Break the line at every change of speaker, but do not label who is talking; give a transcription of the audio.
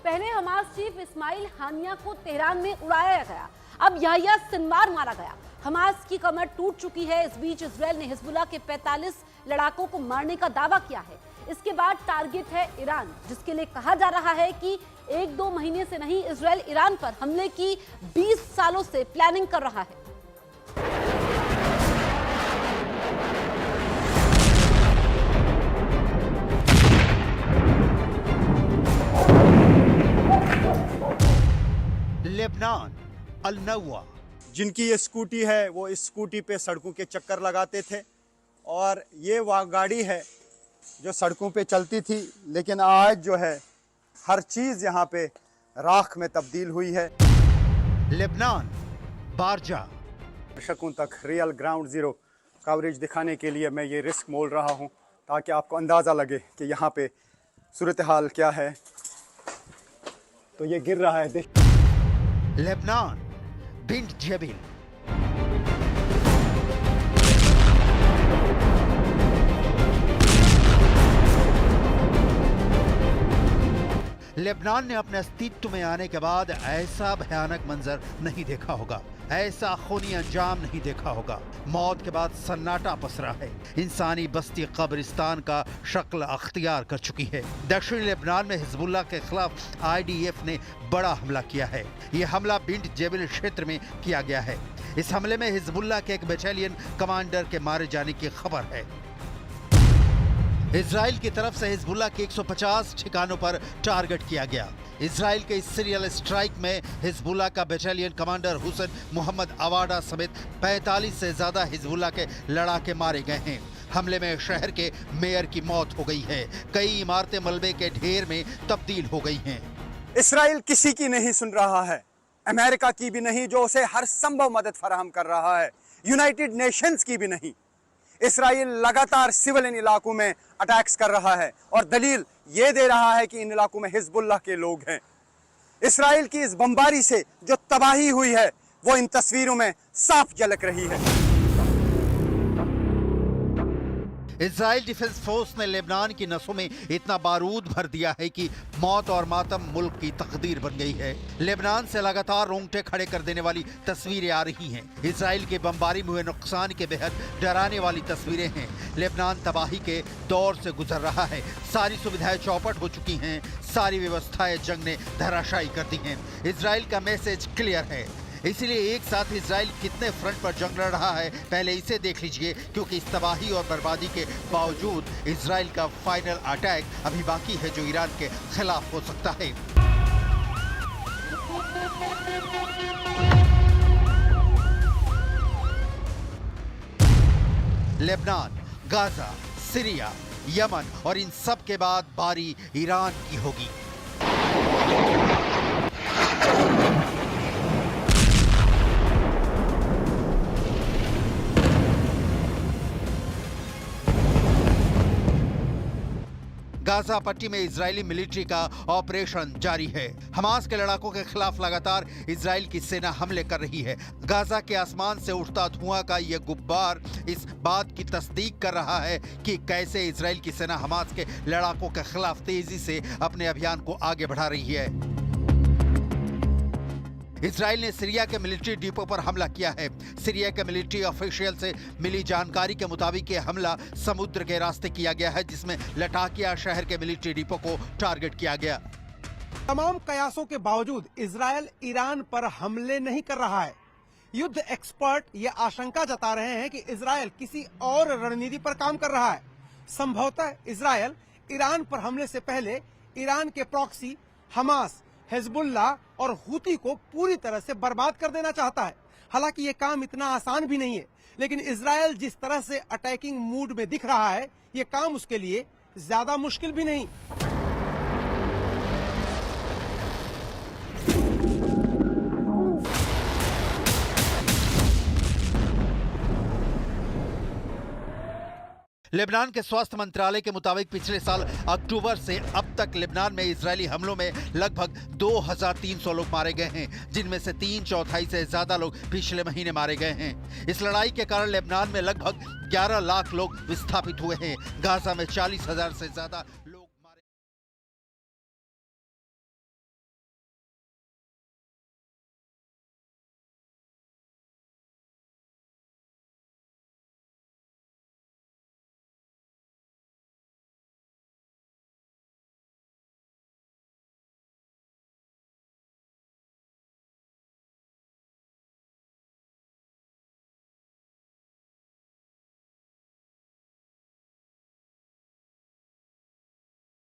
पहले Hamas chief Ismail हानिया को Tehran में उड़ाया गया, अब याह्या सिनवार मारा गया। हमास की कमर टूट चुकी है। इस बीच इजरायल ने हिजबुल्लाह के 45 लड़ाकों को मारने का दावा किया है। इसके बाद टारगेट है ईरान, जिसके लिए कहा जा रहा है कि 1-2 महीने से नहीं, इजरायल ईरान पर हमले की 20 सालों से प्लानिंग कर रहा है।
लेबनान अल-नवा,
जिनकी ये स्कूटी है वो इस स्कूटी पे सड़कों के चक्कर लगाते थे और ये वह गाड़ी है जो सड़कों पे चलती थी, लेकिन आज जो है हर चीज़ यहाँ पे राख में तब्दील हुई है।
लेबनान बारजा,
दर्शकों तक रियल ग्राउंड ज़ीरो कवरेज दिखाने के लिए मैं ये रिस्क मोल रहा हूँ ताकि आपको अंदाज़ा लगे कि यहाँ पे सूरत हाल क्या है। तो ये गिर रहा है,
लेबनान बिंट जेबिल, लेबनान ने अपने अस्तित्व में आने के बाद ऐसा भयानक मंजर नहीं देखा होगा, ऐसा खूनी अंजाम नहीं देखा होगा। मौत के बाद सन्नाटा पसरा है। इंसानी बस्ती कब्रिस्तान का शक्ल अख्तियार कर चुकी है। दक्षिणी लेबनान में हिजबुल्लाह के खिलाफ IDF ने बड़ा हमला किया है। यह हमला बिंट जेबिल क्षेत्र में किया गया है। इस हमले में हिजबुल्लाह के एक बटालियन कमांडर के मारे जाने की खबर है। इजराइल की तरफ से हिजबुल्लाह के 150 ठिकानों पर टारगेट किया गया। इजराइल के इस सीरियल स्ट्राइक में हिजबुल्लाह का बटालियन कमांडर हुसैन मोहम्मद अवाडा समेत 45 से ज्यादा हिजबुल्लाह के लड़ाके मारे गए हैं। हमले में शहर के मेयर की मौत हो गई है। कई इमारतें मलबे के ढेर में तब्दील हो गई हैं।
इसराइल किसी की नहीं सुन रहा है, अमेरिका की भी नहीं जो उसे हर संभव मदद फराहम कर रहा है, यूनाइटेड नेशंस की भी नहीं। इसराइल लगातार सिविलियन इलाकों में अटैक्स कर रहा है और दलील ये दे रहा है कि इन इलाकों में हिजबुल्लाह के लोग हैं। इसराइल की इस बमबारी से जो तबाही हुई है वो इन तस्वीरों में साफ झलक रही है।
इजराइल डिफेंस फोर्स ने लेबनान की नसों में इतना बारूद भर दिया है कि मौत और मातम मुल्क की तकदीर बन गई है। लेबनान से लगातार रोंगटे खड़े कर देने वाली तस्वीरें आ रही हैं। इजराइल के बमबारी में हुए नुकसान के बेहद डराने वाली तस्वीरें हैं। लेबनान तबाही के दौर से गुजर रहा है। सारी सुविधाएं चौपट हो चुकी हैं, सारी व्यवस्थाएं जंग ने धराशायी कर दी हैं। इजराइल का मैसेज क्लियर है। इसलिए एक साथ इजराइल कितने फ्रंट पर जंग लड़ रहा है पहले इसे देख लीजिए, क्योंकि इस तबाही और बर्बादी के बावजूद इजराइल का फाइनल अटैक अभी बाकी है जो ईरान के खिलाफ हो सकता है। लेबनान, गाजा, सीरिया, यमन और इन सब के बाद बारी ईरान की होगी। गाजा पट्टी में इजरायली मिलिट्री का ऑपरेशन जारी है। हमास के लड़ाकों के खिलाफ लगातार इजराइल की सेना हमले कर रही है। गाजा के आसमान से उठता धुआं का यह गुब्बार इस बात की तस्दीक कर रहा है कि कैसे इजराइल की सेना हमास के लड़ाकों के खिलाफ तेजी से अपने अभियान को आगे बढ़ा रही है। इजराइल ने सीरिया के मिलिट्री डिपो पर हमला किया है। सीरिया के मिलिट्री ऑफिशियल से मिली जानकारी के मुताबिक यह हमला समुद्र के रास्ते किया गया है, जिसमें लटाकिया शहर के मिलिट्री डिपो को टारगेट किया गया।
तमाम कयासों के बावजूद इजराइल ईरान पर हमले नहीं कर रहा है। युद्ध एक्सपर्ट ये आशंका जता रहे हैं कि इजराइल किसी और रणनीति पर काम कर रहा है। संभवतः इजराइल ईरान पर हमले से पहले ईरान के प्रॉक्सी हमास, हिजबुल्लाह और हुती को पूरी तरह से बर्बाद कर देना चाहता है। हालांकि ये काम इतना आसान भी नहीं है, लेकिन इजराइल जिस तरह से अटैकिंग मूड में दिख रहा है, ये काम उसके लिए ज्यादा मुश्किल भी नहीं।
लेबनान के स्वास्थ्य मंत्रालय के मुताबिक पिछले साल अक्टूबर से अब तक लेबनान में इजरायली हमलों में लगभग 2300 लोग मारे गए हैं, जिनमें से 3/4 से ज्यादा लोग पिछले महीने मारे गए हैं। इस लड़ाई के कारण लेबनान में लगभग 11 लाख लोग विस्थापित हुए हैं। गाजा में 40,000 से ज्यादा